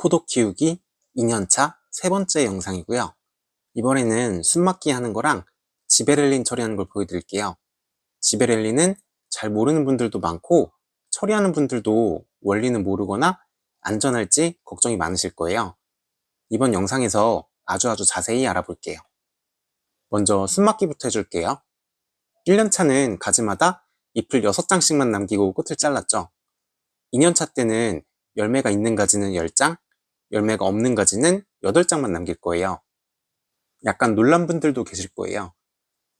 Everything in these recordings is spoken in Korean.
포도 키우기 2년차 세 번째 영상이고요. 이번에는 순막기 하는 거랑 지베렐린 처리하는 걸 보여드릴게요. 지베렐린은 잘 모르는 분들도 많고 처리하는 분들도 원리는 모르거나 안전할지 걱정이 많으실 거예요. 이번 영상에서 아주 자세히 알아볼게요. 먼저 순막기부터 해줄게요. 1년차는 가지마다 잎을 6장씩만 남기고 끝을 잘랐죠. 2년차 때는 열매가 있는 가지는 10장, 열매가 없는 가지는 8장만 남길 거예요. 약간 놀란 분들도 계실 거예요.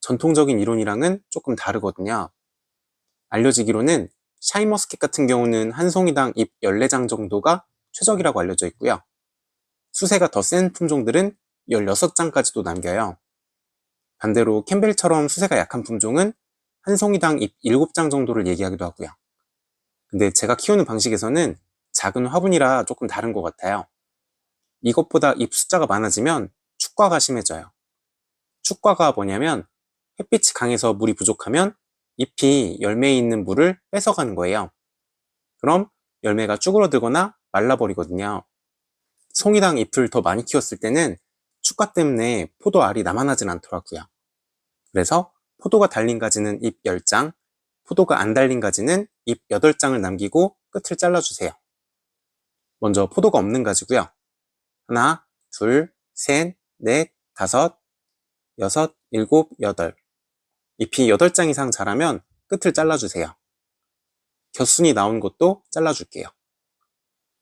전통적인 이론이랑은 조금 다르거든요. 알려지기로는 샤인머스켓 같은 경우는 한 송이당 잎 14장 정도가 최적이라고 알려져 있고요. 수세가 더 센 품종들은 16장까지도 남겨요. 반대로 캠벨처럼 수세가 약한 품종은 한 송이당 잎 7장 정도를 얘기하기도 하고요. 근데 제가 키우는 방식에서는 작은 화분이라 조금 다른 것 같아요. 이것보다 잎 숫자가 많아지면 축과가 심해져요. 축과가 뭐냐면 햇빛이 강해서 물이 부족하면 잎이 열매에 있는 물을 뺏어가는 거예요. 그럼 열매가 쭈그러들거나 말라버리거든요. 송이당 잎을 더 많이 키웠을 때는 축과 때문에 포도 알이 남아나진 않더라고요. 그래서 포도가 달린 가지는 잎 10장, 포도가 안 달린 가지는 잎 8장을 남기고 끝을 잘라주세요. 먼저 포도가 없는 가지고요. 하나, 둘, 셋, 넷, 다섯, 여섯, 일곱, 여덟. 잎이 8장 이상 자라면 끝을 잘라주세요. 겹순이 나온 것도 잘라줄게요.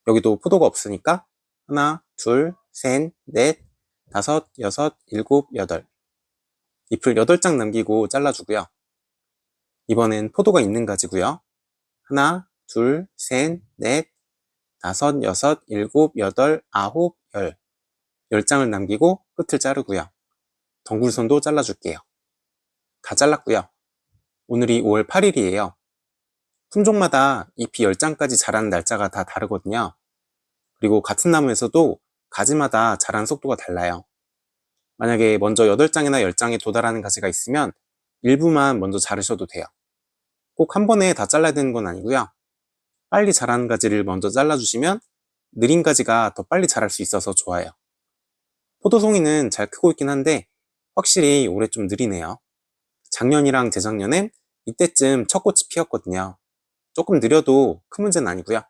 여기도 포도가 없으니까 하나, 둘, 셋, 넷, 다섯, 여섯, 일곱, 여덟. 잎을 8장 남기고 잘라주고요. 이번엔 포도가 있는 가지고요. 하나, 둘, 셋, 넷, 다섯, 여섯, 일곱, 여덟, 아홉, 열. 10장을 남기고 끝을 자르고요. 덩굴선도 잘라줄게요. 다 잘랐고요. 오늘이 5월 8일이에요. 품종마다 잎이 10장까지 자라는 날짜가 다 다르거든요. 그리고 같은 나무에서도 가지마다 자라는 속도가 달라요. 만약에 먼저 8장이나 10장에 도달하는 가지가 있으면 일부만 먼저 자르셔도 돼요. 꼭 한 번에 다 잘라야 되는 건 아니고요. 빨리 자라는 가지를 먼저 잘라주시면 느린 가지가 더 빨리 자랄 수 있어서 좋아요. 포도송이는 잘 크고 있긴 한데 확실히 올해 좀 느리네요. 작년이랑 재작년엔 이때쯤 첫 꽃이 피었거든요. 조금 느려도 큰 문제는 아니고요.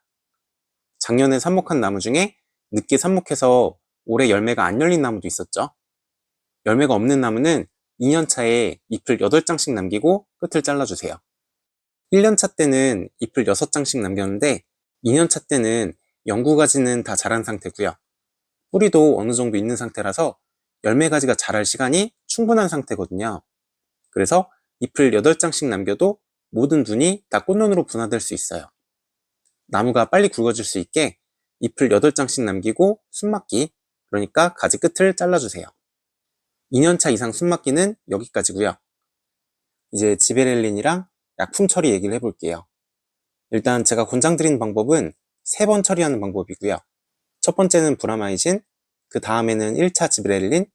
작년에 삽목한 나무 중에 늦게 삽목해서 올해 열매가 안 열린 나무도 있었죠. 열매가 없는 나무는 2년차에 잎을 8장씩 남기고 끝을 잘라주세요. 1년차 때는 잎을 6장씩 남겼는데 2년차 때는 영구가지는 다 자란 상태고요. 뿌리도 어느 정도 있는 상태라서 열매가지가 자랄 시간이 충분한 상태거든요. 그래서 잎을 8장씩 남겨도 모든 분이 다 꽃눈으로 분화될 수 있어요. 나무가 빨리 굵어질 수 있게 잎을 8장씩 남기고 순막기, 그러니까 가지 끝을 잘라주세요. 2년차 이상 순막기는 여기까지고요. 이제 지베렐린이랑 약품 처리 얘기를 해볼게요. 일단 제가 권장드리는 방법은 3번 처리하는 방법이고요. 첫 번째는 브라마이신, 그 다음에는 1차 지베렐린,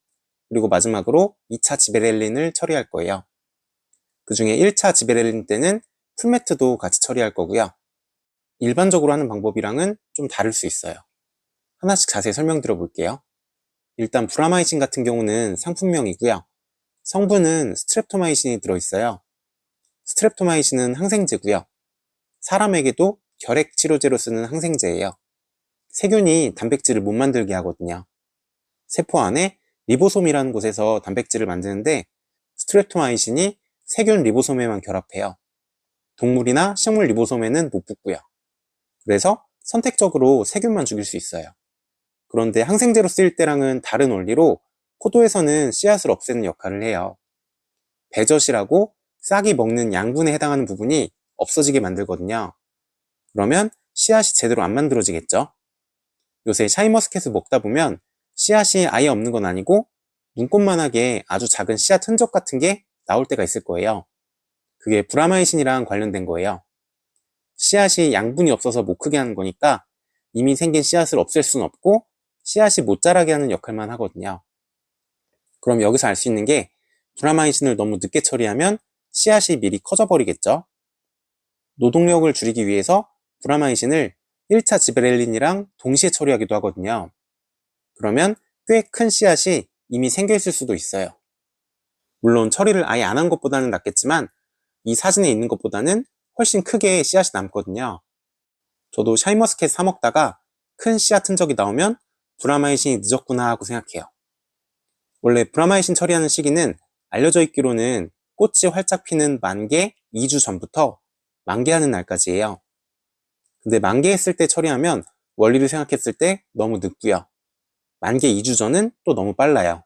그리고 마지막으로 2차 지베렐린을 처리할 거예요. 그 중에 1차 지베렐린 때는 풀매트도 같이 처리할 거고요. 일반적으로 하는 방법이랑은 좀 다를 수 있어요. 하나씩 자세히 설명드려 볼게요. 일단 브라마이신 같은 경우는 상품명이고요. 성분은 스트랩토마이신이 들어있어요. 스트랩토마이신은 항생제고요. 사람에게도 결핵 치료제로 쓰는 항생제예요. 세균이 단백질을 못 만들게 하거든요. 세포 안에 리보솜이라는 곳에서 단백질을 만드는데 스트랩토마이신이 세균 리보솜에만 결합해요. 동물이나 식물 리보솜에는 못 붙고요. 그래서 선택적으로 세균만 죽일 수 있어요. 그런데 항생제로 쓰일 때랑은 다른 원리로 포도에서는 씨앗을 없애는 역할을 해요. 배젖이라고 싹이 먹는 양분에 해당하는 부분이 없어지게 만들거든요. 그러면 씨앗이 제대로 안 만들어지겠죠? 요새 샤인머스켓을 먹다 보면 씨앗이 아예 없는 건 아니고 눈꽃만하게 아주 작은 씨앗 흔적 같은 게 나올 때가 있을 거예요. 그게 브라마이신이랑 관련된 거예요. 씨앗이 양분이 없어서 못 크게 하는 거니까 이미 생긴 씨앗을 없앨 수는 없고 씨앗이 못 자라게 하는 역할만 하거든요. 그럼 여기서 알 수 있는 게 브라마이신을 너무 늦게 처리하면 씨앗이 미리 커져 버리겠죠. 노동력을 줄이기 위해서 브라마이신을 1차 지베렐린이랑 동시에 처리하기도 하거든요. 그러면 꽤 큰 씨앗이 이미 생겨 있을 수도 있어요. 물론 처리를 아예 안 한 것보다는 낫겠지만 이 사진에 있는 것보다는 훨씬 크게 씨앗이 남거든요. 저도 샤인머스켓 사 먹다가 큰 씨앗 흔적이 나오면 브라마이신이 늦었구나 하고 생각해요. 원래 브라마이신 처리하는 시기는 알려져 있기로는 꽃이 활짝 피는 만개 2주 전부터 만개하는 날까지예요. 근데 만개했을 때 처리하면 원리를 생각했을 때 너무 늦고요. 만개 2주 전은 또 너무 빨라요.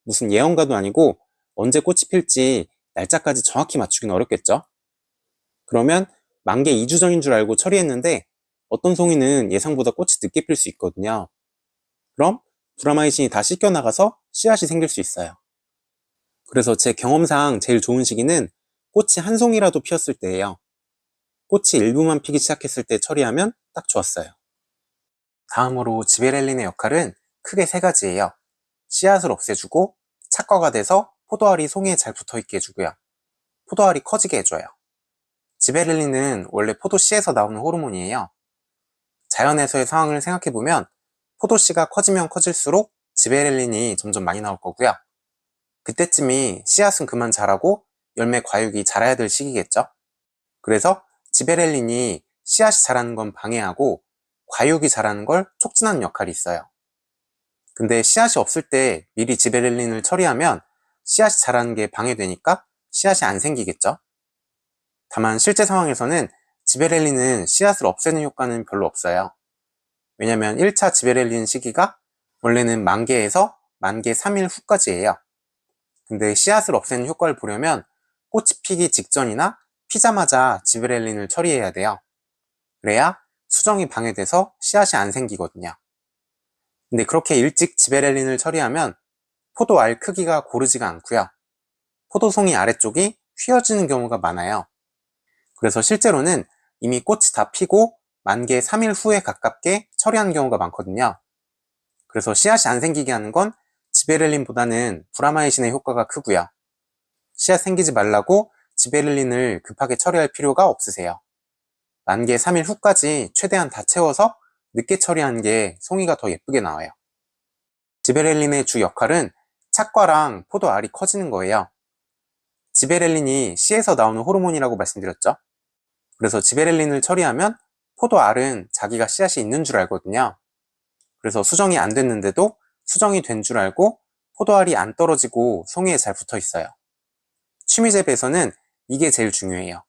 무슨 예언가도 아니고 언제 꽃이 필지 날짜까지 정확히 맞추기는 어렵겠죠? 그러면 만개 2주 전인 줄 알고 처리했는데 어떤 송이는 예상보다 꽃이 늦게 필 수 있거든요. 그럼 브라마이신이 다 씻겨나가서 씨앗이 생길 수 있어요. 그래서 제 경험상 제일 좋은 시기는 꽃이 한 송이라도 피었을 때예요. 꽃이 일부만 피기 시작했을 때 처리하면 딱 좋았어요. 다음으로 지베렐린의 역할은 크게 세 가지예요. 씨앗을 없애주고 착과가 돼서 포도알이 송이에 잘 붙어있게 해주고요. 포도알이 커지게 해줘요. 지베렐린은 원래 포도씨에서 나오는 호르몬이에요. 자연에서의 상황을 생각해보면 포도씨가 커지면 커질수록 지베렐린이 점점 많이 나올 거고요. 그때쯤이 씨앗은 그만 자라고 열매 과육이 자라야 될 시기겠죠. 그래서 지베렐린이 씨앗이 자라는 건 방해하고 과육이 자라는 걸 촉진하는 역할이 있어요. 근데 씨앗이 없을 때 미리 지베렐린을 처리하면 씨앗이 자라는 게 방해되니까 씨앗이 안 생기겠죠. 다만 실제 상황에서는 지베렐린은 씨앗을 없애는 효과는 별로 없어요. 왜냐면 1차 지베렐린 시기가 원래는 만개에서 만개 3일 후까지예요. 근데 씨앗을 없애는 효과를 보려면 꽃이 피기 직전이나 피자마자 지베렐린을 처리해야 돼요. 그래야 수정이 방해돼서 씨앗이 안 생기거든요. 근데 그렇게 일찍 지베렐린을 처리하면 포도 알 크기가 고르지가 않고요. 포도송이 아래쪽이 휘어지는 경우가 많아요. 그래서 실제로는 이미 꽃이 다 피고 만개 3일 후에 가깝게 처리하는 경우가 많거든요. 그래서 씨앗이 안 생기게 하는 건 지베렐린보다는 브라마이신의 효과가 크고요. 씨앗 생기지 말라고 지베렐린을 급하게 처리할 필요가 없으세요. 만개 3일 후까지 최대한 다 채워서 늦게 처리하는 게 송이가 더 예쁘게 나와요. 지베렐린의 주 역할은 착과랑 포도 알이 커지는 거예요. 지베렐린이 씨에서 나오는 호르몬이라고 말씀드렸죠. 그래서 지베렐린을 처리하면 포도 알은 자기가 씨앗이 있는 줄 알거든요. 그래서 수정이 안 됐는데도 수정이 된 줄 알고 포도알이 안 떨어지고 송이에 잘 붙어 있어요. 취미재배에서는 이게 제일 중요해요.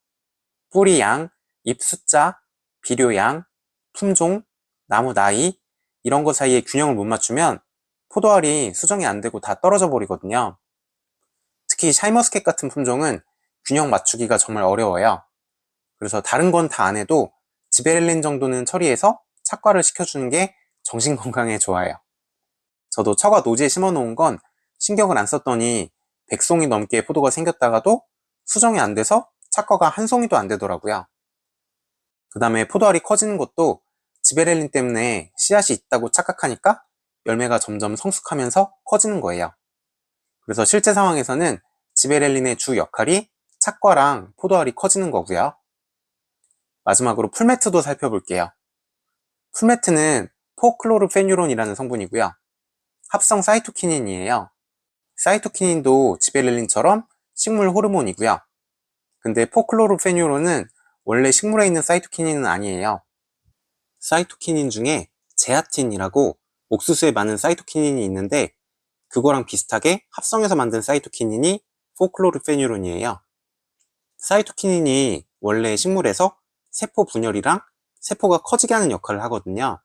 뿌리 양, 잎 숫자, 비료 양, 품종, 나무 나이 이런 거 사이에 균형을 못 맞추면 포도알이 수정이 안 되고 다 떨어져 버리거든요. 특히 샤인머스켓 같은 품종은 균형 맞추기가 정말 어려워요. 그래서 다른 건 다 안 해도 지베렐린 정도는 처리해서 착과를 시켜주는 게 정신건강에 좋아요. 저도 처가 노지에 심어놓은 건 신경을 안 썼더니 100송이 넘게 포도가 생겼다가도 수정이 안 돼서 착과가 한 송이도 안 되더라고요. 그 다음에 포도알이 커지는 것도 지베렐린 때문에 씨앗이 있다고 착각하니까 열매가 점점 성숙하면서 커지는 거예요. 그래서 실제 상황에서는 지베렐린의 주 역할이 착과랑 포도알이 커지는 거고요. 마지막으로 풀매트도 살펴볼게요. 풀매트는 포클로르페뉴론이라는 성분이고요. 합성 사이토키닌이에요. 사이토키닌도 지베렐린처럼 식물 호르몬이고요. 근데 포클로르페뉴론은 원래 식물에 있는 사이토키닌은 아니에요. 사이토키닌 중에 제아틴이라고 옥수수에 많은 사이토키닌이 있는데 그거랑 비슷하게 합성해서 만든 사이토키닌이 포클로르페뉴론이에요. 사이토키닌이 원래 식물에서 세포 분열이랑 세포가 커지게 하는 역할을 하거든요.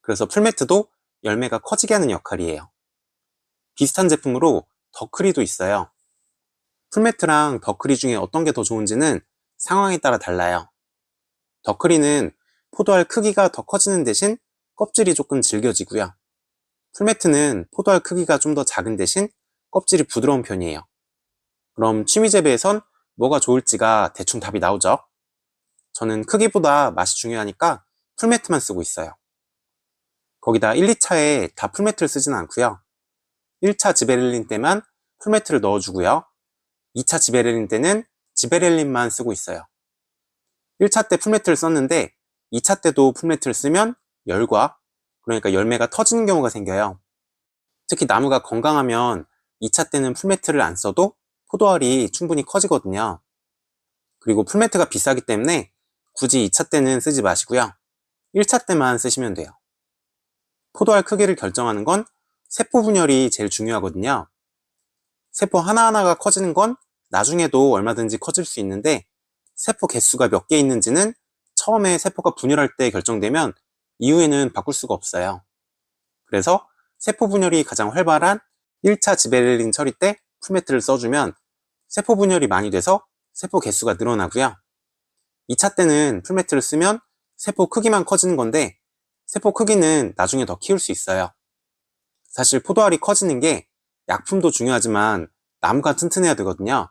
그래서 풀매트도 열매가 커지게 하는 역할이에요. 비슷한 제품으로 더크리도 있어요. 풀매트랑 더크리 중에 어떤 게 더 좋은지는 상황에 따라 달라요. 더크리는 포도알 크기가 더 커지는 대신 껍질이 조금 질겨지고요. 풀매트는 포도알 크기가 좀 더 작은 대신 껍질이 부드러운 편이에요. 그럼 취미재배에선 뭐가 좋을지가 대충 답이 나오죠? 저는 크기보다 맛이 중요하니까 풀매트만 쓰고 있어요. 거기다 1, 2차에 다 풀매트를 쓰지는 않고요. 1차 지베렐린 때만 풀매트를 넣어주고요. 2차 지베렐린 때는 지베렐린만 쓰고 있어요. 1차 때 풀매트를 썼는데 2차 때도 풀매트를 쓰면 열과, 그러니까 열매가 터지는 경우가 생겨요. 특히 나무가 건강하면 2차 때는 풀매트를 안 써도 포도알이 충분히 커지거든요. 그리고 풀매트가 비싸기 때문에 굳이 2차 때는 쓰지 마시고요. 1차 때만 쓰시면 돼요. 포도알 크기를 결정하는 건 세포 분열이 제일 중요하거든요. 세포 하나하나가 커지는 건 나중에도 얼마든지 커질 수 있는데 세포 개수가 몇 개 있는지는 처음에 세포가 분열할 때 결정되면 이후에는 바꿀 수가 없어요. 그래서 세포 분열이 가장 활발한 1차 지베렐린 처리 때 풀매트를 써주면 세포 분열이 많이 돼서 세포 개수가 늘어나고요. 2차 때는 풀매트를 쓰면 세포 크기만 커지는 건데 세포 크기는 나중에 더 키울 수 있어요. 사실 포도알이 커지는 게 약품도 중요하지만 나무가 튼튼해야 되거든요.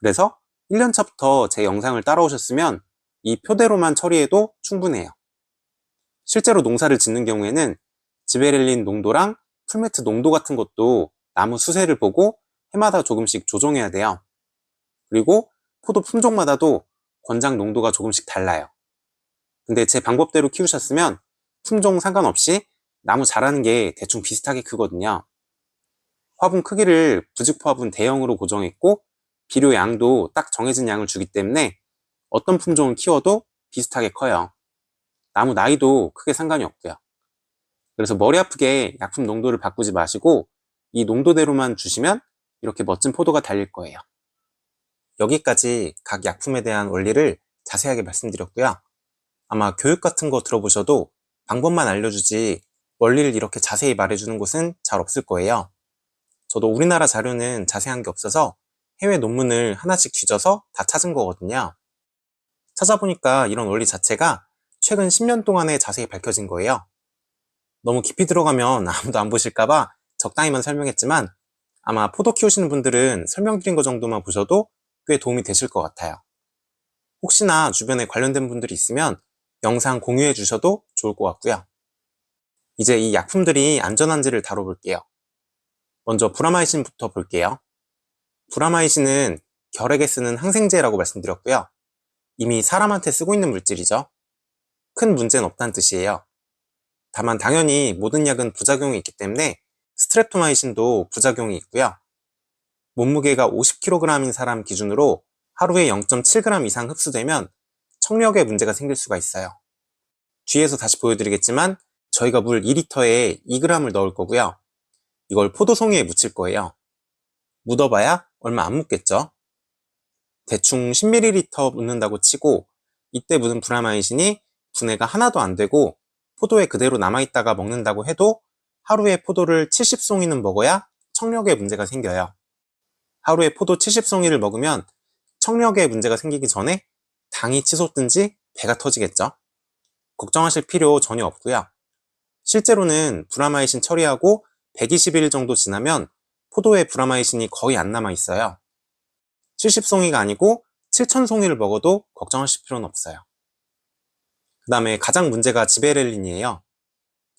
그래서 1년차부터 제 영상을 따라오셨으면 이 표대로만 처리해도 충분해요. 실제로 농사를 짓는 경우에는 지베렐린 농도랑 풀매트 농도 같은 것도 나무 수세를 보고 해마다 조금씩 조정해야 돼요. 그리고 포도 품종마다도 권장 농도가 조금씩 달라요. 근데 제 방법대로 키우셨으면 품종 상관없이 나무 자라는 게 대충 비슷하게 크거든요. 화분 크기를 부직 화분 대형으로 고정했고 비료 양도 딱 정해진 양을 주기 때문에 어떤 품종을 키워도 비슷하게 커요. 나무 나이도 크게 상관이 없고요. 그래서 머리 아프게 약품 농도를 바꾸지 마시고 이 농도대로만 주시면 이렇게 멋진 포도가 달릴 거예요. 여기까지 각 약품에 대한 원리를 자세하게 말씀드렸고요. 아마 교육 같은 거 들어보셔도 방법만 알려주지 원리를 이렇게 자세히 말해주는 곳은 잘 없을 거예요. 저도 우리나라 자료는 자세한 게 없어서 해외 논문을 하나씩 뒤져서 다 찾은 거거든요. 찾아보니까 이런 원리 자체가 최근 10년 동안에 자세히 밝혀진 거예요. 너무 깊이 들어가면 아무도 안 보실까봐 적당히만 설명했지만 아마 포도 키우시는 분들은 설명드린 거 정도만 보셔도 꽤 도움이 되실 것 같아요. 혹시나 주변에 관련된 분들이 있으면 영상 공유해 주셔도 좋을 것 같고요. 이제 이 약품들이 안전한지를 다뤄볼게요. 먼저 브라마이신부터 볼게요. 브라마이신은 결핵에 쓰는 항생제라고 말씀드렸고요. 이미 사람한테 쓰고 있는 물질이죠. 큰 문제는 없다는 뜻이에요. 다만 당연히 모든 약은 부작용이 있기 때문에 스트랩토마이신도 부작용이 있고요. 몸무게가 50kg인 사람 기준으로 하루에 0.7g 이상 흡수되면 청력에 문제가 생길 수가 있어요. 뒤에서 다시 보여드리겠지만 저희가 물 2리터에 2g을 넣을 거고요. 이걸 포도송이에 묻힐 거예요. 묻어봐야 얼마 안 묻겠죠? 대충 10ml 묻는다고 치고 이때 묻은 브라마이신이 분해가 하나도 안 되고 포도에 그대로 남아있다가 먹는다고 해도 하루에 포도를 70송이는 먹어야 청력에 문제가 생겨요. 하루에 포도 70송이를 먹으면 청력에 문제가 생기기 전에 당이 치솟든지 배가 터지겠죠? 걱정하실 필요 전혀 없고요. 실제로는 브라마이신 처리하고 120일 정도 지나면 포도에 브라마이신이 거의 안 남아 있어요. 70송이가 아니고 7000송이를 먹어도 걱정하실 필요는 없어요. 그 다음에 가장 문제가 지베렐린이에요.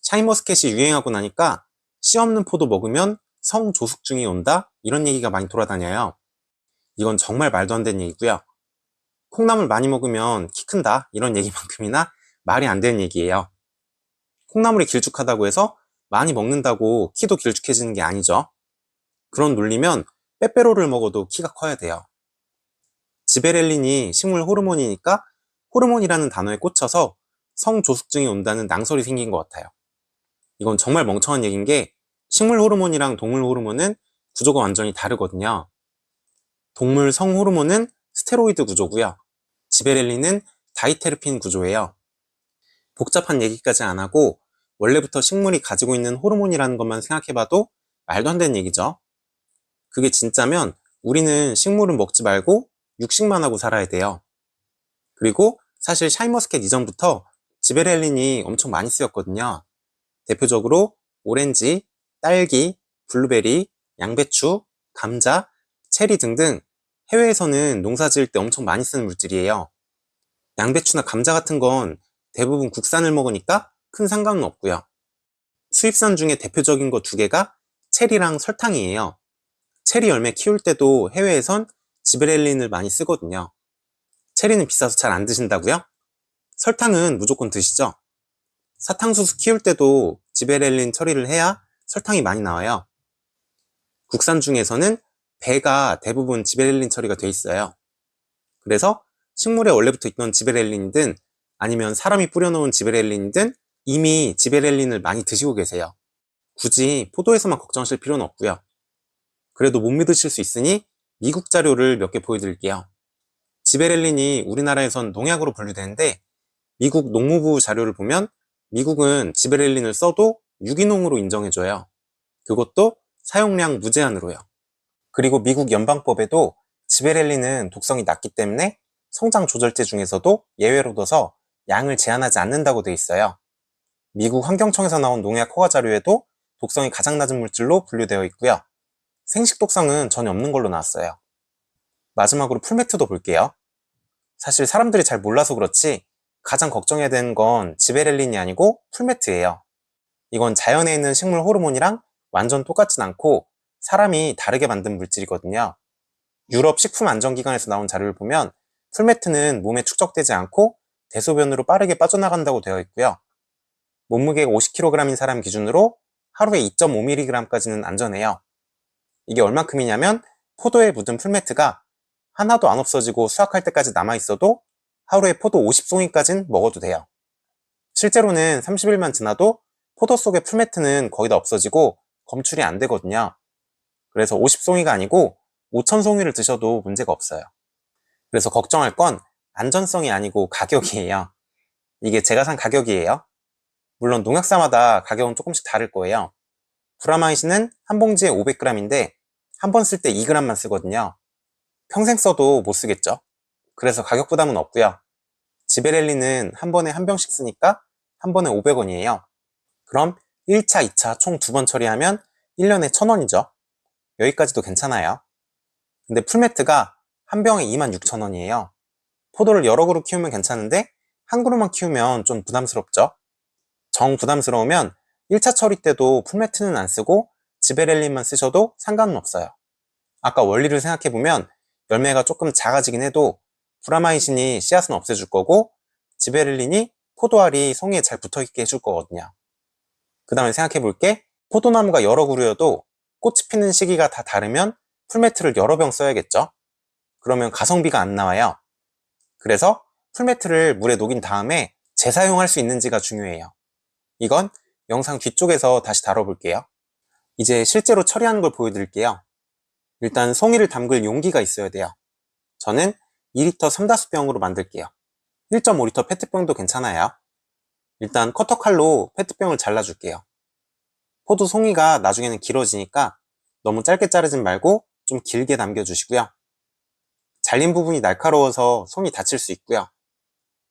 샤인머스켓이 유행하고 나니까 씨 없는 포도 먹으면 성조숙증이 온다? 이런 얘기가 많이 돌아다녀요. 이건 정말 말도 안 되는 얘기고요. 콩나물 많이 먹으면 키 큰다? 이런 얘기만큼이나 말이 안 되는 얘기예요. 콩나물이 길쭉하다고 해서 많이 먹는다고 키도 길쭉해지는 게 아니죠. 그런 논리면 빼빼로를 먹어도 키가 커야 돼요. 지베렐린이 식물 호르몬이니까 호르몬이라는 단어에 꽂혀서 성조숙증이 온다는 낭설이 생긴 것 같아요. 이건 정말 멍청한 얘기인 게 식물 호르몬이랑 동물 호르몬은 구조가 완전히 다르거든요. 동물 성 호르몬은 스테로이드 구조고요. 지베렐린은 다이테르핀 구조예요. 복잡한 얘기까지 안 하고 원래부터 식물이 가지고 있는 호르몬이라는 것만 생각해봐도 말도 안 되는 얘기죠. 그게 진짜면 우리는 식물은 먹지 말고 육식만 하고 살아야 돼요. 그리고 사실 샤인머스켓 이전부터 지베렐린이 엄청 많이 쓰였거든요. 대표적으로 오렌지, 딸기, 블루베리, 양배추, 감자, 체리 등등 해외에서는 농사 지을 때 엄청 많이 쓰는 물질이에요. 양배추나 감자 같은 건 대부분 국산을 먹으니까 큰 상관은 없고요. 수입산 중에 대표적인 거 두 개가 체리랑 설탕이에요. 체리 열매 키울 때도 해외에선 지베렐린을 많이 쓰거든요. 체리는 비싸서 잘 안 드신다고요? 설탕은 무조건 드시죠? 사탕수수 키울 때도 지베렐린 처리를 해야 설탕이 많이 나와요. 국산 중에서는 배가 대부분 지베렐린 처리가 돼 있어요. 그래서 식물에 원래부터 있던 지베렐린이든 아니면 사람이 뿌려놓은 지베렐린이든 이미 지베렐린을 많이 드시고 계세요. 굳이 포도에서만 걱정하실 필요는 없고요. 그래도 못 믿으실 수 있으니 미국 자료를 몇 개 보여드릴게요. 지베렐린이 우리나라에선 농약으로 분류되는데 미국 농무부 자료를 보면 미국은 지베렐린을 써도 유기농으로 인정해줘요. 그것도 사용량 무제한으로요. 그리고 미국 연방법에도 지베렐린은 독성이 낮기 때문에 성장 조절제 중에서도 예외로 둬서 양을 제한하지 않는다고 돼 있어요. 미국 환경청에서 나온 농약 허가 자료에도 독성이 가장 낮은 물질로 분류되어 있고요. 생식 독성은 전혀 없는 걸로 나왔어요. 마지막으로 풀매트도 볼게요. 사실 사람들이 잘 몰라서 그렇지 가장 걱정해야 되는 건 지베렐린이 아니고 풀매트예요. 이건 자연에 있는 식물 호르몬이랑 완전 똑같진 않고 사람이 다르게 만든 물질이거든요. 유럽 식품안전기관에서 나온 자료를 보면 풀매트는 몸에 축적되지 않고 대소변으로 빠르게 빠져나간다고 되어 있고요. 몸무게가 50kg인 사람 기준으로 하루에 2.5mg까지는 안전해요. 이게 얼만큼이냐면 포도에 묻은 풀매트가 하나도 안 없어지고 수확할 때까지 남아있어도 하루에 포도 50송이까지는 먹어도 돼요. 실제로는 30일만 지나도 포도 속의 풀매트는 거의 다 없어지고 검출이 안 되거든요. 그래서 50송이가 아니고 5000송이를 드셔도 문제가 없어요. 그래서 걱정할 건 안전성이 아니고 가격이에요. 이게 제가 산 가격이에요. 물론 농약사마다 가격은 조금씩 다를 거예요. 브라마이신은 한 봉지에 500g인데 한 번 쓸 때 2g만 쓰거든요. 평생 써도 못 쓰겠죠? 그래서 가격 부담은 없고요. 지베렐린은 한 번에 한 병씩 쓰니까 한 번에 500원이에요. 그럼 1차, 2차 총 2번 처리하면 1년에 1000원이죠. 여기까지도 괜찮아요. 근데 풀매트가 한 병에 26,000원이에요. 포도를 여러 그루 키우면 괜찮은데 한 그루만 키우면 좀 부담스럽죠? 정 부담스러우면 1차 처리 때도 풀매트는 안 쓰고 지베렐린만 쓰셔도 상관은 없어요. 아까 원리를 생각해보면 열매가 조금 작아지긴 해도 브라마이신이 씨앗은 없애줄 거고 지베렐린이 포도알이 송이에 잘 붙어있게 해줄 거거든요. 그 다음에 생각해볼게 포도나무가 여러 그루여도 꽃이 피는 시기가 다 다르면 풀매트를 여러 병 써야겠죠? 그러면 가성비가 안 나와요. 그래서 풀매트를 물에 녹인 다음에 재사용할 수 있는지가 중요해요. 이건 영상 뒤쪽에서 다시 다뤄볼게요. 이제 실제로 처리하는 걸 보여드릴게요. 일단 송이를 담글 용기가 있어야 돼요. 저는 2리터 3다수병으로 만들게요. 1.5리터 페트병도 괜찮아요. 일단 커터칼로 페트병을 잘라줄게요. 포도 송이가 나중에는 길어지니까 너무 짧게 자르진 말고 좀 길게 남겨주시고요. 잘린 부분이 날카로워서 손이 다칠 수 있고요.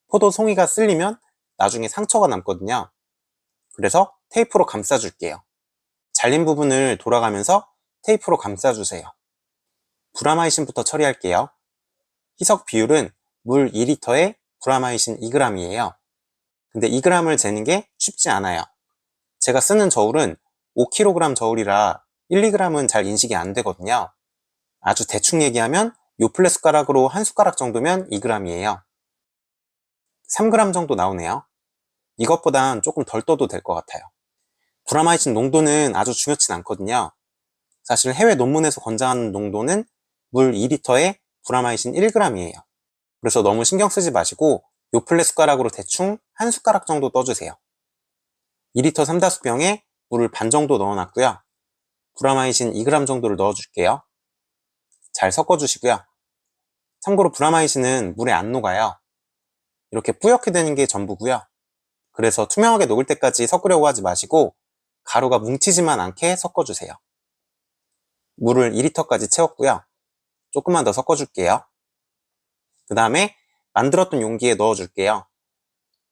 포도 송이가 쓸리면 나중에 상처가 남거든요. 그래서 테이프로 감싸줄게요. 잘린 부분을 돌아가면서 테이프로 감싸주세요. 브라마이신부터 처리할게요. 희석 비율은 물 2리터에 브라마이신 2g이에요. 근데 2g을 재는 게 쉽지 않아요. 제가 쓰는 저울은 5kg 저울이라 1, 2g은 잘 인식이 안 되거든요. 아주 대충 얘기하면 요플레 숟가락으로 한 숟가락 정도면 2g이에요. 3g 정도 나오네요. 이것보단 조금 덜 떠도 될 것 같아요. 브라마이신 농도는 아주 중요치 않거든요. 사실 해외 논문에서 권장하는 농도는 물 2리터에 브라마이신 1g이에요. 그래서 너무 신경 쓰지 마시고 요플레 숟가락으로 대충 한 숟가락 정도 떠주세요. 2리터 3다수병에 물을 반 정도 넣어놨고요. 브라마이신 2g 정도를 넣어줄게요. 잘 섞어주시고요. 참고로 브라마이신은 물에 안 녹아요. 이렇게 뿌옇게 되는 게 전부고요. 그래서 투명하게 녹을 때까지 섞으려고 하지 마시고 가루가 뭉치지만 않게 섞어주세요. 물을 2리터까지 채웠고요. 조금만 더 섞어줄게요. 그 다음에 만들었던 용기에 넣어줄게요.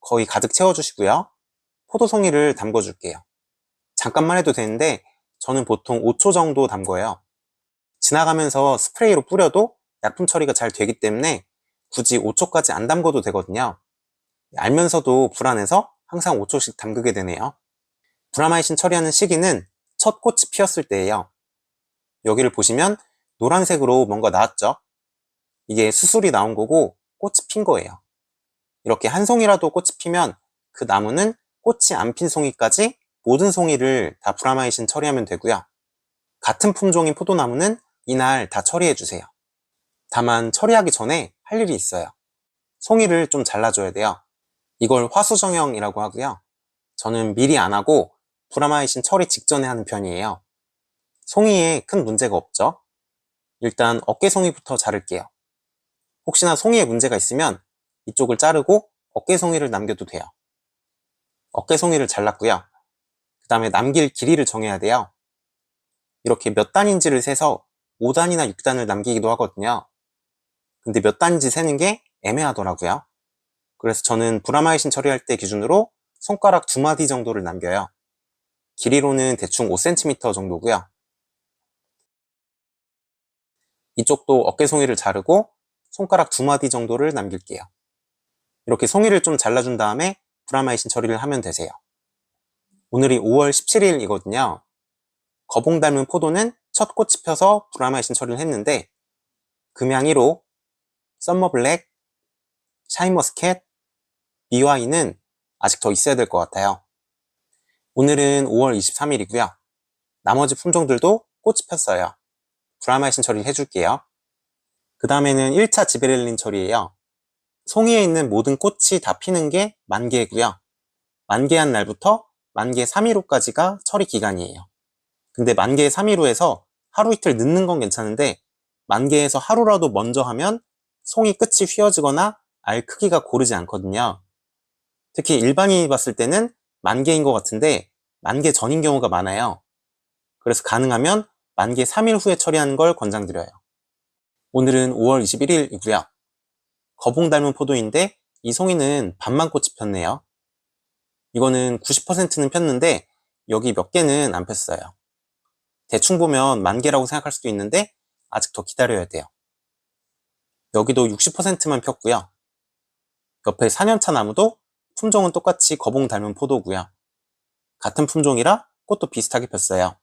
거의 가득 채워주시고요. 포도송이를 담궈줄게요. 잠깐만 해도 되는데 저는 보통 5초 정도 담궈요. 지나가면서 스프레이로 뿌려도 약품 처리가 잘 되기 때문에 굳이 5초까지 안 담궈도 되거든요. 알면서도 불안해서 항상 5초씩 담그게 되네요. 브라마이신 처리하는 시기는 첫 꽃이 피었을 때예요. 여기를 보시면 노란색으로 뭔가 나왔죠? 이게 수술이 나온 거고 꽃이 핀 거예요. 이렇게 한 송이라도 꽃이 피면 그 나무는 꽃이 안 핀 송이까지 모든 송이를 다 브라마이신 처리하면 되고요. 같은 품종인 포도나무는 이날 다 처리해주세요. 다만 처리하기 전에 할 일이 있어요. 송이를 좀 잘라줘야 돼요. 이걸 화수정형이라고 하고요. 저는 미리 안 하고 브라마이신 처리 직전에 하는 편이에요. 송이에 큰 문제가 없죠. 일단 어깨송이부터 자를게요. 혹시나 송이에 문제가 있으면 이쪽을 자르고 어깨송이를 남겨도 돼요. 어깨송이를 잘랐고요. 그 다음에 남길 길이를 정해야 돼요. 이렇게 몇 단인지를 세서 5단이나 6단을 남기기도 하거든요. 근데 몇 단인지 세는 게 애매하더라고요. 그래서 저는 브라마이신 처리할 때 기준으로 손가락 2마디 정도를 남겨요. 길이로는 대충 5cm 정도고요. 이쪽도 어깨송이를 자르고 손가락 2마디 정도를 남길게요. 이렇게 송이를 좀 잘라준 다음에 브라마이신 처리를 하면 되세요. 오늘이 5월 17일이거든요. 거봉 닮은 포도는 첫 꽃이 펴서 브라마이신 처리를 했는데 금양 1호, 썸머블랙, 샤인머스켓, 미와이는 아직 더 있어야 될 것 같아요. 오늘은 5월 23일이고요. 나머지 품종들도 꽃이 폈어요. 브라마이신 처리를 해줄게요. 그 다음에는 1차 지베렐린 처리예요. 송이에 있는 모든 꽃이 다 피는 게 만개고요. 만개한 날부터 만개 3일 후까지가 처리 기간이에요. 근데 만개 3일 후에서 하루 이틀 늦는 건 괜찮은데 만개에서 하루라도 먼저 하면 송이 끝이 휘어지거나 알 크기가 고르지 않거든요. 특히 일반인이 봤을 때는 만개인 것 같은데 만개 전인 경우가 많아요. 그래서 가능하면 만개 3일 후에 처리하는 걸 권장드려요. 오늘은 5월 21일이고요. 거봉 닮은 포도인데 이 송이는 반만 꽃이 폈네요. 이거는 90%는 폈는데 여기 몇 개는 안 폈어요. 대충 보면 만개라고 생각할 수도 있는데 아직 더 기다려야 돼요. 여기도 60%만 폈고요. 옆에 4년차 나무도 품종은 똑같이 거봉 닮은 포도고요. 같은 품종이라 꽃도 비슷하게 폈어요.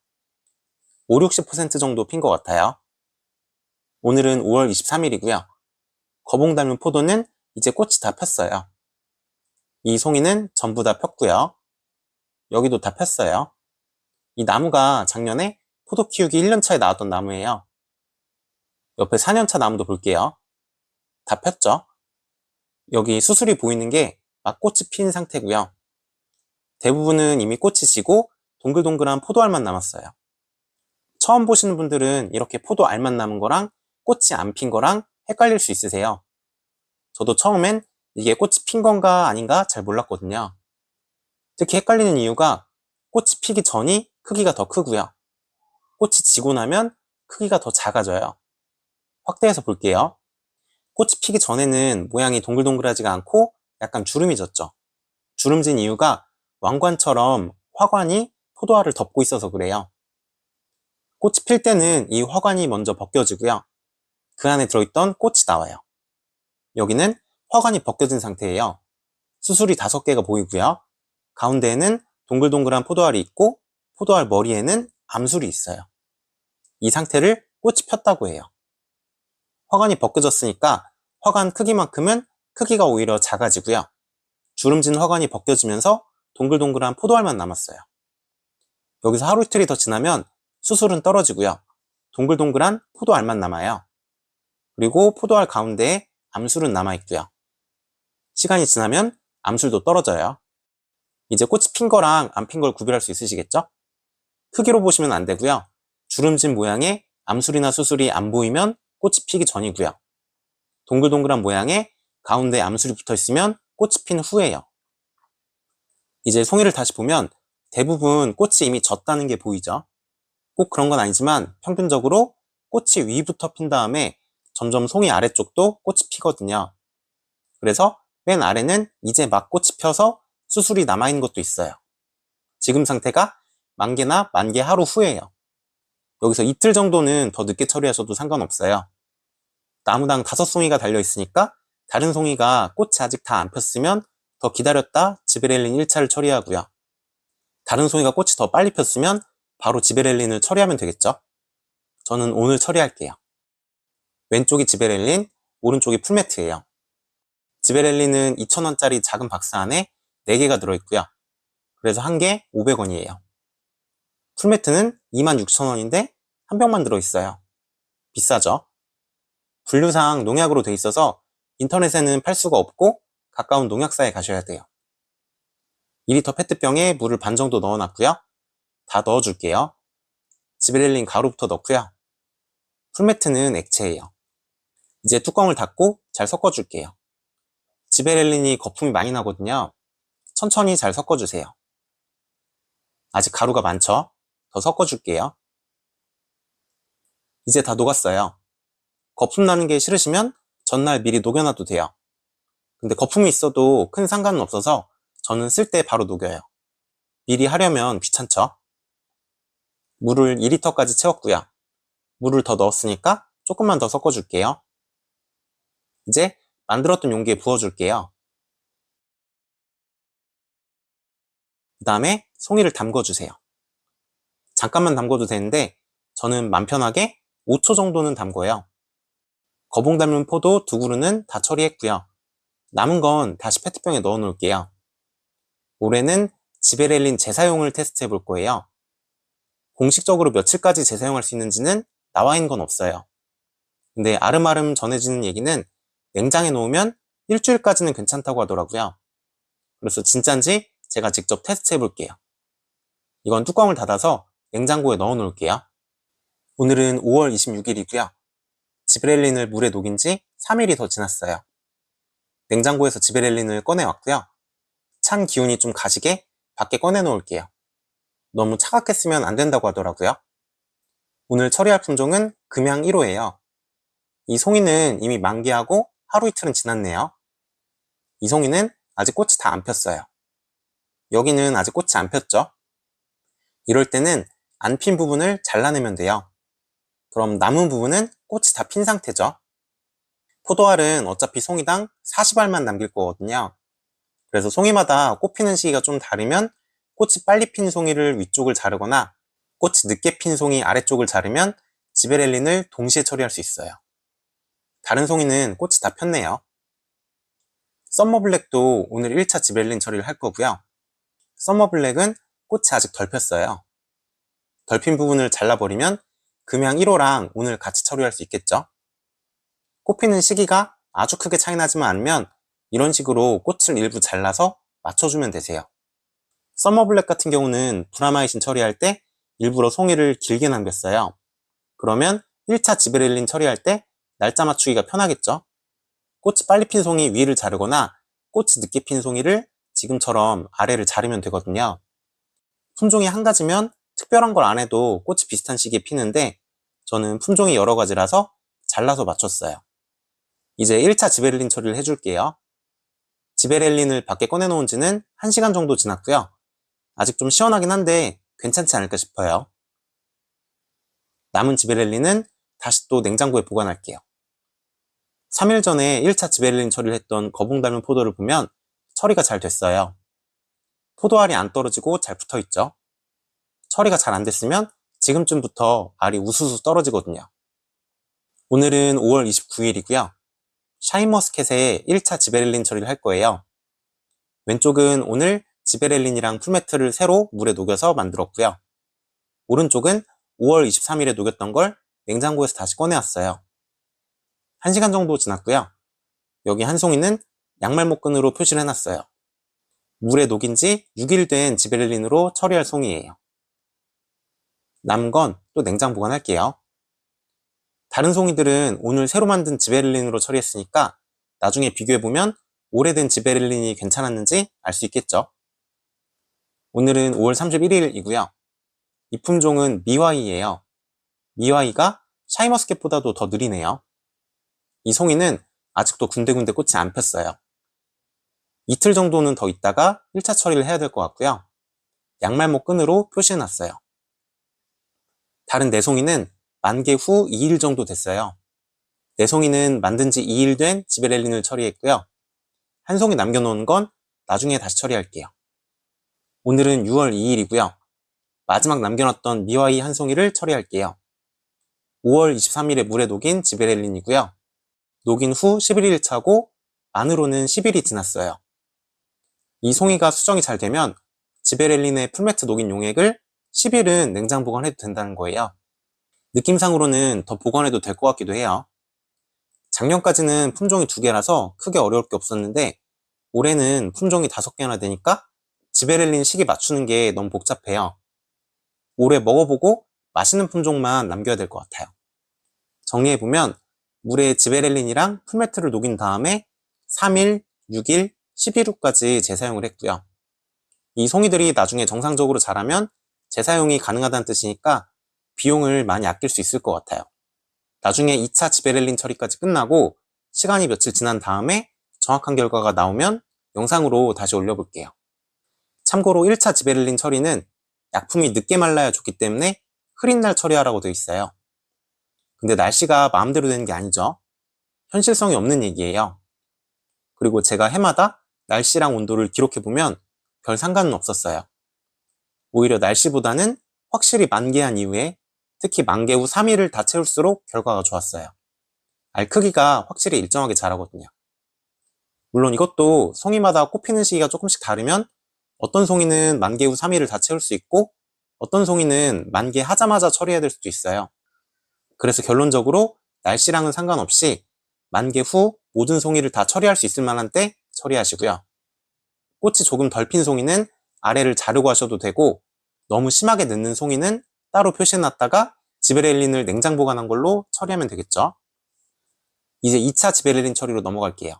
5, 60% 정도 핀 것 같아요. 오늘은 5월 23일이고요. 거봉 닮은 포도는 이제 꽃이 다 폈어요. 이 송이는 전부 다 폈고요. 여기도 다 폈어요. 이 나무가 작년에 포도 키우기 1년차에 나왔던 나무예요. 옆에 4년차 나무도 볼게요. 다 폈죠? 여기 수술이 보이는 게 막 꽃이 핀 상태고요. 대부분은 이미 꽃이 지고 동글동글한 포도알만 남았어요. 처음 보시는 분들은 이렇게 포도알만 남은 거랑 꽃이 안 핀 거랑 헷갈릴 수 있으세요. 저도 처음엔 이게 꽃이 핀 건가 아닌가 잘 몰랐거든요. 특히 헷갈리는 이유가 꽃이 피기 전이 크기가 더 크고요. 꽃이 지고 나면 크기가 더 작아져요. 확대해서 볼게요. 꽃이 피기 전에는 모양이 동글동글하지가 않고 약간 주름이 졌죠. 주름진 이유가 왕관처럼 화관이 포도알을 덮고 있어서 그래요. 꽃이 필 때는 이 화관이 먼저 벗겨지고요. 그 안에 들어있던 꽃이 나와요. 여기는 화관이 벗겨진 상태예요. 수술이 5개가 보이고요. 가운데에는 동글동글한 포도알이 있고 포도알 머리에는 암술이 있어요. 이 상태를 꽃이 폈다고 해요. 화관이 벗겨졌으니까 화관 크기만큼은 크기가 오히려 작아지고요. 주름진 화관이 벗겨지면서 동글동글한 포도알만 남았어요. 여기서 하루 이틀이 더 지나면 수술은 떨어지고요. 동글동글한 포도알만 남아요. 그리고 포도알 가운데에 암술은 남아있고요. 시간이 지나면 암술도 떨어져요. 이제 꽃이 핀 거랑 안 핀 걸 구별할 수 있으시겠죠? 크기로 보시면 안 되고요. 주름진 모양의 암술이나 수술이 안 보이면 꽃이 피기 전이고요. 동글동글한 모양의 가운데 암술이 붙어 있으면 꽃이 핀 후예요. 이제 송이를 다시 보면 대부분 꽃이 이미 졌다는 게 보이죠? 꼭 그런 건 아니지만 평균적으로 꽃이 위부터 핀 다음에 점점 송이 아래쪽도 꽃이 피거든요. 그래서 맨 아래는 이제 막 꽃이 펴서 수술이 남아있는 것도 있어요. 지금 상태가 만개나 만개 하루 후예요. 여기서 이틀 정도는 더 늦게 처리하셔도 상관없어요. 나무당 5송이가 달려있으니까 다른 송이가 꽃이 아직 다 안 폈으면 더 기다렸다 지베렐린 1차를 처리하고요. 다른 송이가 꽃이 더 빨리 폈으면 바로 지베렐린을 처리하면 되겠죠? 저는 오늘 처리할게요. 왼쪽이 지베렐린, 오른쪽이 풀매트예요. 지베렐린은 2,000원짜리 작은 박스 안에 4개가 들어있고요. 그래서 한 개 500원이에요. 풀매트는 26,000원인데 한 병만 들어있어요. 비싸죠? 분류상 농약으로 돼 있어서 인터넷에는 팔 수가 없고 가까운 농약사에 가셔야 돼요. 2리터 페트병에 물을 반 정도 넣어놨고요. 다 넣어줄게요. 지베렐린 가루부터 넣고요. 풀매트는 액체예요. 이제 뚜껑을 닫고 잘 섞어줄게요. 지베렐린이 거품이 많이 나거든요. 천천히 잘 섞어주세요. 아직 가루가 많죠? 더 섞어줄게요. 이제 다 녹았어요. 거품 나는 게 싫으시면 전날 미리 녹여놔도 돼요. 근데 거품이 있어도 큰 상관은 없어서 저는 쓸 때 바로 녹여요. 미리 하려면 귀찮죠? 물을 2리터까지 채웠고요. 물을 더 넣었으니까 조금만 더 섞어줄게요. 이제 만들었던 용기에 부어줄게요. 그 다음에 송이를 담궈주세요. 잠깐만 담궈도 되는데 저는 맘 편하게 5초 정도는 담궈요. 거봉 닮은 포도 2그루는 다 처리했고요. 남은 건 다시 페트병에 넣어 놓을게요. 올해는 지베렐린 재사용을 테스트 해볼 거예요. 공식적으로 며칠까지 재사용할 수 있는지는 나와 있는 건 없어요. 근데 아름아름 전해지는 얘기는 냉장에 놓으면 일주일까지는 괜찮다고 하더라고요. 그래서 진짠지 제가 직접 테스트 해볼게요. 이건 뚜껑을 닫아서 냉장고에 넣어 놓을게요. 오늘은 5월 26일이고요. 지베렐린을 물에 녹인 지 3일이 더 지났어요. 냉장고에서 지베렐린을 꺼내왔고요. 찬 기운이 좀 가시게 밖에 꺼내 놓을게요. 너무 차갑게 쓰면 안 된다고 하더라고요. 오늘 처리할 품종은 금양 1호예요. 이 송이는 이미 만개하고 하루 이틀은 지났네요. 이 송이는 아직 꽃이 다 안 폈어요. 여기는 아직 꽃이 안 폈죠? 이럴 때는 안 핀 부분을 잘라내면 돼요. 그럼 남은 부분은 꽃이 다 핀 상태죠. 포도알은 어차피 송이당 40알만 남길 거거든요. 그래서 송이마다 꽃 피는 시기가 좀 다르면 꽃이 빨리 핀 송이를 위쪽을 자르거나 꽃이 늦게 핀 송이 아래쪽을 자르면 지베렐린을 동시에 처리할 수 있어요. 다른 송이는 꽃이 다 폈네요. 썸머블랙도 오늘 1차 지베렐린 처리를 할 거고요. 썸머블랙은 꽃이 아직 덜 폈어요. 덜 핀 부분을 잘라버리면 금양 1호랑 오늘 같이 처리할 수 있겠죠. 꽃 피는 시기가 아주 크게 차이 나지만 않으면 이런 식으로 꽃을 일부 잘라서 맞춰주면 되세요. 썸머블랙 같은 경우는 브라마이신 처리할 때 일부러 송이를 길게 남겼어요. 그러면 1차 지베렐린 처리할 때 날짜 맞추기가 편하겠죠. 꽃이 빨리 핀 송이 위를 자르거나 꽃이 늦게 핀 송이를 지금처럼 아래를 자르면 되거든요. 품종이 한 가지면 특별한 걸 안 해도 꽃이 비슷한 시기에 피는데 저는 품종이 여러 가지라서 잘라서 맞췄어요. 이제 1차 지베렐린 처리를 해줄게요. 지베렐린을 밖에 꺼내놓은 지는 1시간 정도 지났고요. 아직 좀 시원하긴 한데 괜찮지 않을까 싶어요. 남은 지베렐린은 다시 또 냉장고에 보관할게요. 3일 전에 1차 지베렐린 처리를 했던 거봉 닮은 포도를 보면 처리가 잘 됐어요. 포도알이 안 떨어지고 잘 붙어있죠. 처리가 잘 안 됐으면 지금쯤부터 알이 우수수 떨어지거든요. 오늘은 5월 29일이고요. 샤인머스켓에 1차 지베렐린 처리를 할 거예요. 왼쪽은 오늘 지베렐린이랑 풀매트를 새로 물에 녹여서 만들었고요. 오른쪽은 5월 23일에 녹였던 걸 냉장고에서 다시 꺼내왔어요. 1시간 정도 지났고요. 여기 한 송이는 양말목끈으로 표시를 해놨어요. 물에 녹인 지 6일 된 지베렐린으로 처리할 송이에요. 남은 건 또 냉장 보관할게요. 다른 송이들은 오늘 새로 만든 지베렐린으로 처리했으니까 나중에 비교해보면 오래된 지베렐린이 괜찮았는지 알 수 있겠죠. 오늘은 5월 31일이고요. 이 품종은 미와이예요. 미와이가 샤이머스켓보다도 더 느리네요. 이 송이는 아직도 군데군데 꽃이 안 폈어요. 이틀 정도는 더 있다가 1차 처리를 해야 될 것 같고요. 양말목 끈으로 표시해놨어요. 다른 4송이는 만개 후 2일 정도 됐어요. 4송이는 만든 지 2일 된 지베렐린을 처리했고요. 한 송이 남겨놓은 건 나중에 다시 처리할게요. 오늘은 6월 2일이고요. 마지막 남겨놨던 미와이 한 송이를 처리할게요. 5월 23일에 물에 녹인 지베렐린이고요. 녹인 후 11일 차고 만으로는 10일이 지났어요. 이 송이가 수정이 잘 되면 지베렐린의 풀매트 녹인 용액을 10일은 냉장 보관해도 된다는 거예요. 느낌상으로는 더 보관해도 될 것 같기도 해요. 작년까지는 품종이 2개라서 크게 어려울 게 없었는데 올해는 품종이 5개나 되니까 지베렐린 시기 맞추는 게 너무 복잡해요. 올해 먹어보고 맛있는 품종만 남겨야 될 것 같아요. 정리해보면 물에 지베렐린이랑 풀매트를 녹인 다음에 3일, 6일, 11일 후까지 재사용을 했고요. 이 송이들이 나중에 정상적으로 자라면 재사용이 가능하다는 뜻이니까 비용을 많이 아낄 수 있을 것 같아요. 나중에 2차 지베렐린 처리까지 끝나고 시간이 며칠 지난 다음에 정확한 결과가 나오면 영상으로 다시 올려볼게요. 참고로 1차 지베렐린 처리는 약품이 늦게 말라야 좋기 때문에 흐린 날 처리하라고 되어 있어요. 근데 날씨가 마음대로 되는 게 아니죠. 현실성이 없는 얘기예요. 그리고 제가 해마다 날씨랑 온도를 기록해보면 별 상관은 없었어요. 오히려 날씨보다는 확실히 만개한 이후에 특히 만개 후 3일을 다 채울수록 결과가 좋았어요. 알 크기가 확실히 일정하게 자라거든요. 물론 이것도 송이마다 꽃피는 시기가 조금씩 다르면 어떤 송이는 만개 후 3일을 다 채울 수 있고 어떤 송이는 만개하자마자 처리해야 될 수도 있어요. 그래서 결론적으로 날씨랑은 상관없이 만개 후 모든 송이를 다 처리할 수 있을 만한 때 처리하시고요. 꽃이 조금 덜 핀 송이는 아래를 자르고 하셔도 되고 너무 심하게 늦는 송이는 따로 표시해놨다가 지베렐린을 냉장 보관한 걸로 처리하면 되겠죠. 이제 2차 지베렐린 처리로 넘어갈게요.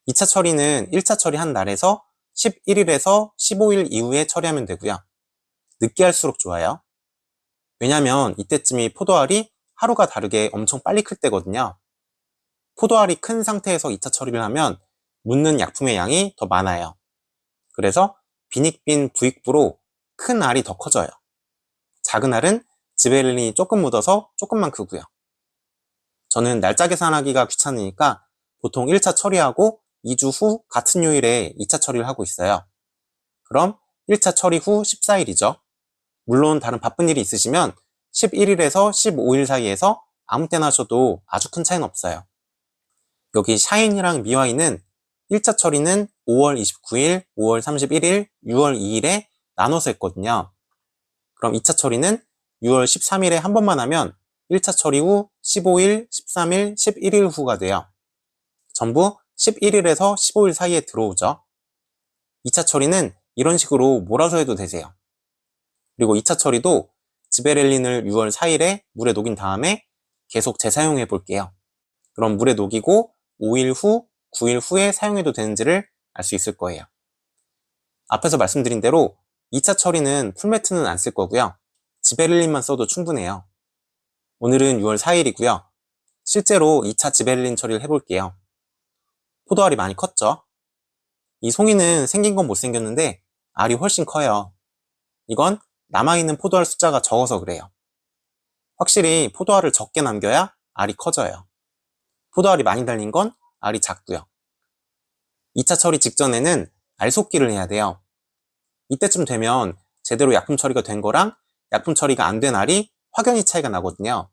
2차 처리는 1차 처리한 날에서 11일에서 15일 이후에 처리하면 되고요. 늦게 할수록 좋아요. 왜냐면 이때쯤이 포도알이 하루가 다르게 엄청 빨리 클 때거든요. 포도알이 큰 상태에서 2차 처리를 하면 묻는 약품의 양이 더 많아요. 그래서 빈익빈 부익부로 큰 알이 더 커져요. 작은 알은 지베렐린이 조금 묻어서 조금만 크고요. 저는 날짜 계산하기가 귀찮으니까 보통 1차 처리하고 2주 후 같은 요일에 2차 처리를 하고 있어요. 그럼 1차 처리 후 14일이죠. 물론 다른 바쁜 일이 있으시면 11일에서 15일 사이에서 아무 때나 하셔도 아주 큰 차이는 없어요. 여기 샤인이랑 미와이는 1차 처리는 5월 29일, 5월 31일, 6월 2일에 나눠서 했거든요. 그럼 2차 처리는 6월 13일에 한 번만 하면 1차 처리 후 15일, 13일, 11일 후가 돼요. 전부 11일에서 15일 사이에 들어오죠. 2차 처리는 이런 식으로 몰아서 해도 되세요. 그리고 2차 처리도 지베렐린을 6월 4일에 물에 녹인 다음에 계속 재사용해 볼게요. 그럼 물에 녹이고 5일 후, 9일 후에 사용해도 되는지를 알 수 있을 거예요. 앞에서 말씀드린 대로 2차 처리는 풀매트는 안 쓸 거고요. 지베렐린만 써도 충분해요. 오늘은 6월 4일이고요. 실제로 2차 지베렐린 처리를 해볼게요. 포도알이 많이 컸죠? 이 송이는 생긴 건 못생겼는데 알이 훨씬 커요. 이건 남아있는 포도알 숫자가 적어서 그래요. 확실히 포도알을 적게 남겨야 알이 커져요. 포도알이 많이 달린 건 알이 작고요. 2차 처리 직전에는 알 속기를 해야 돼요. 이때쯤 되면 제대로 약품 처리가 된 거랑 약품 처리가 안 된 알이 확연히 차이가 나거든요.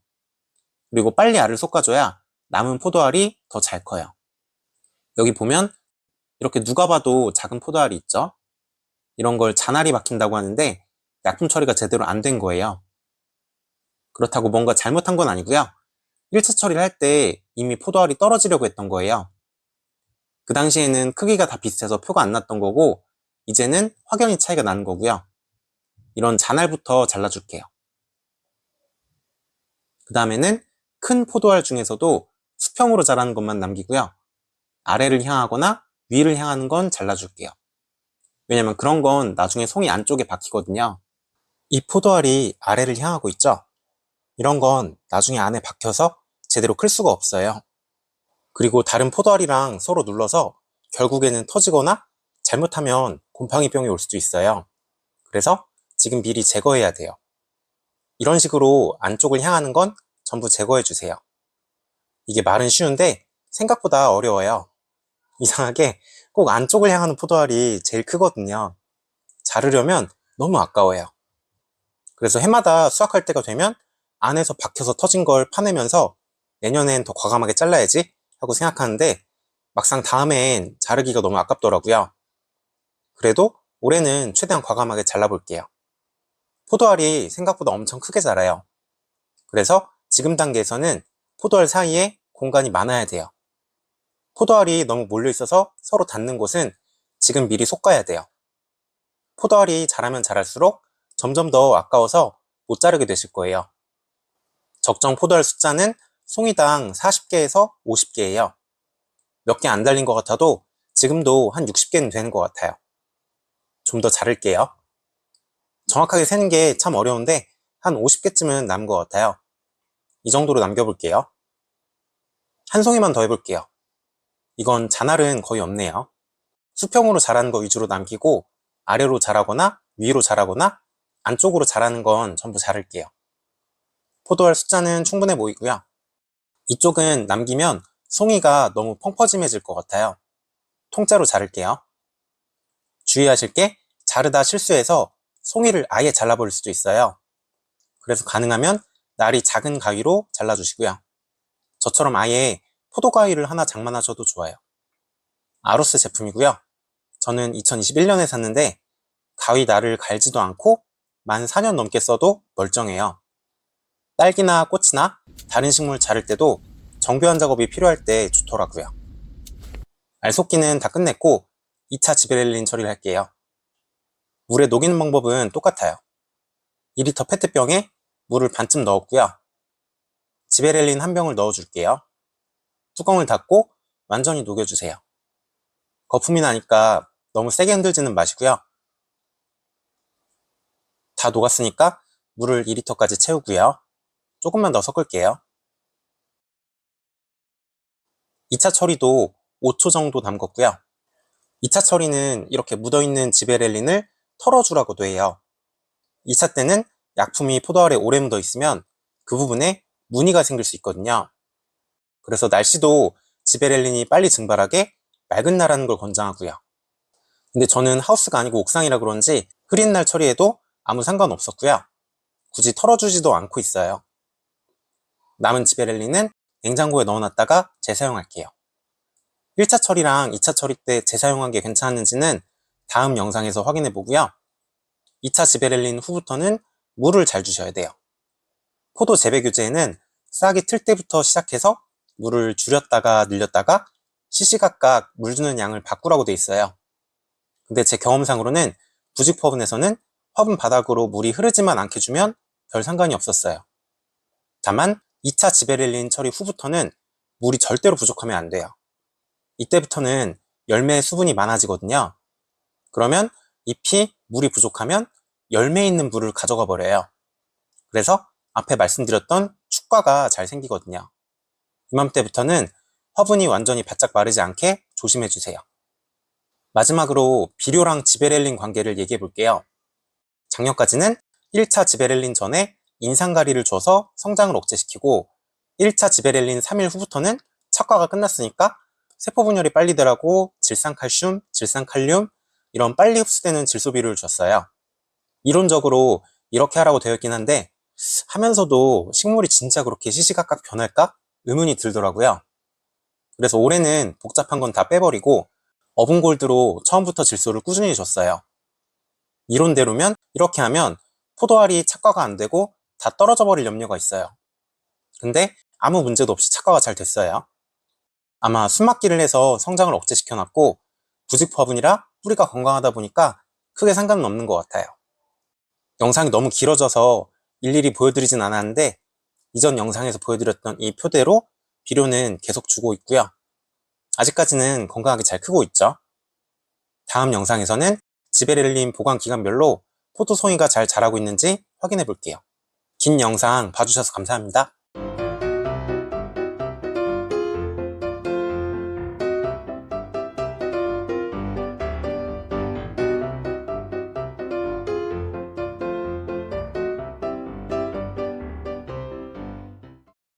그리고 빨리 알을 솎아줘야 남은 포도알이 더 잘 커요. 여기 보면 이렇게 누가 봐도 작은 포도알이 있죠? 이런 걸 잔알이 박힌다고 하는데 약품 처리가 제대로 안 된 거예요. 그렇다고 뭔가 잘못한 건 아니고요. 1차 처리를 할 때 이미 포도알이 떨어지려고 했던 거예요. 그 당시에는 크기가 다 비슷해서 표가 안 났던 거고 이제는 확연히 차이가 나는 거고요. 이런 잔알부터 잘라줄게요. 그 다음에는 큰 포도알 중에서도 수평으로 자라는 것만 남기고요. 아래를 향하거나 위를 향하는 건 잘라줄게요. 왜냐면 그런 건 나중에 송이 안쪽에 박히거든요. 이 포도알이 아래를 향하고 있죠? 이런 건 나중에 안에 박혀서 제대로 클 수가 없어요. 그리고 다른 포도알이랑 서로 눌러서 결국에는 터지거나 잘못하면 곰팡이병이 올 수도 있어요. 그래서 지금 미리 제거해야 돼요. 이런 식으로 안쪽을 향하는 건 전부 제거해 주세요. 이게 말은 쉬운데 생각보다 어려워요. 이상하게 꼭 안쪽을 향하는 포도알이 제일 크거든요. 자르려면 너무 아까워요. 그래서 해마다 수확할 때가 되면 안에서 박혀서 터진 걸 파내면서 내년엔 더 과감하게 잘라야지 하고 생각하는데 막상 다음엔 자르기가 너무 아깝더라고요. 그래도 올해는 최대한 과감하게 잘라볼게요. 포도알이 생각보다 엄청 크게 자라요. 그래서 지금 단계에서는 포도알 사이에 공간이 많아야 돼요. 포도알이 너무 몰려있어서 서로 닿는 곳은 지금 미리 솎아야 돼요. 포도알이 자라면 자랄수록 점점 더 아까워서 못 자르게 되실 거예요. 적정 포도알 숫자는 송이당 40개에서 50개예요. 몇 개 안 달린 것 같아도 지금도 한 60개는 되는 것 같아요. 좀 더 자를게요. 정확하게 세는 게 참 어려운데 한 50개쯤은 남은 것 같아요. 이 정도로 남겨볼게요. 한 송이만 더 해볼게요. 이건 잔알은 거의 없네요. 수평으로 자라는 거 위주로 남기고 아래로 자라거나 위로 자라거나 안쪽으로 자라는 건 전부 자를게요. 포도알 숫자는 충분해 보이고요. 이쪽은 남기면 송이가 너무 펑퍼짐해질 것 같아요. 통째로 자를게요. 주의하실 게 자르다 실수해서 송이를 아예 잘라버릴 수도 있어요. 그래서 가능하면 날이 작은 가위로 잘라주시고요. 저처럼 아예 포도 가위를 하나 장만하셔도 좋아요. 아로스 제품이고요. 저는 2021년에 샀는데 가위 날을 갈지도 않고 만 4년 넘게 써도 멀쩡해요. 딸기나 꽃이나 다른 식물 자를 때도 정교한 작업이 필요할 때 좋더라고요. 알속기는 다 끝냈고 2차 지베렐린 처리를 할게요. 물에 녹이는 방법은 똑같아요. 2리터 페트병에 물을 반쯤 넣었고요. 지베렐린 한 병을 넣어줄게요. 뚜껑을 닫고 완전히 녹여주세요. 거품이 나니까 너무 세게 흔들지는 마시고요. 다 녹았으니까 물을 2리터까지 채우고요. 조금만 더 섞을게요. 2차 처리도 5초 정도 담궜고요. 2차 처리는 이렇게 묻어있는 지베렐린을 털어주라고도 해요. 2차 때는 약품이 포도알에 오래 묻어 있으면 그 부분에 무늬가 생길 수 있거든요. 그래서 날씨도 지베렐린이 빨리 증발하게 맑은 날 하는 걸 권장하고요. 근데 저는 하우스가 아니고 옥상이라 그런지 흐린 날 처리해도 아무 상관없었고요. 굳이 털어주지도 않고 있어요. 남은 지베렐린은 냉장고에 넣어놨다가 재사용할게요. 1차 처리랑 2차 처리 때 재사용한 게 괜찮은지는 다음 영상에서 확인해 보고요. 2차 지베렐린 후부터는 물을 잘 주셔야 돼요. 포도 재배 교제에는 싹이 틀 때부터 시작해서 물을 줄였다가 늘렸다가 시시각각 물 주는 양을 바꾸라고 돼 있어요. 근데 제 경험상으로는 부직 화분에서는 화분 바닥으로 물이 흐르지만 않게 주면 별 상관이 없었어요. 다만 2차 지베렐린 처리 후부터는 물이 절대로 부족하면 안 돼요. 이때부터는 열매의 수분이 많아지거든요. 그러면 잎이 물이 부족하면 열매 있는 물을 가져가 버려요. 그래서 앞에 말씀드렸던 축과가 잘 생기거든요. 이맘때부터는 화분이 완전히 바짝 마르지 않게 조심해 주세요. 마지막으로 비료랑 지베렐린 관계를 얘기해 볼게요. 작년까지는 1차 지베렐린 전에 인상가리를 줘서 성장을 억제시키고 1차 지베렐린 3일 후부터는 착과가 끝났으니까 세포 분열이 빨리 되라고 질산칼슘, 질산칼륨 이런 빨리 흡수되는 질소비료를 줬어요. 이론적으로 이렇게 하라고 되어 있긴 한데 하면서도 식물이 진짜 그렇게 시시각각 변할까? 의문이 들더라고요. 그래서 올해는 복잡한 건 다 빼버리고 어분골드로 처음부터 질소를 꾸준히 줬어요. 이론대로면 이렇게 하면 포도알이 착과가 안 되고 다 떨어져 버릴 염려가 있어요. 근데 아무 문제도 없이 착과가 잘 됐어요. 아마 숨막기를 해서 성장을 억제시켜놨고 부직 화분이라 뿌리가 건강하다 보니까 크게 상관은 없는 것 같아요. 영상이 너무 길어져서 일일이 보여드리진 않았는데 이전 영상에서 보여드렸던 이 표대로 비료는 계속 주고 있고요. 아직까지는 건강하게 잘 크고 있죠. 다음 영상에서는 지베렐린 보관 기간별로 포도 송이가 잘 자라고 있는지 확인해 볼게요. 긴 영상 봐주셔서 감사합니다.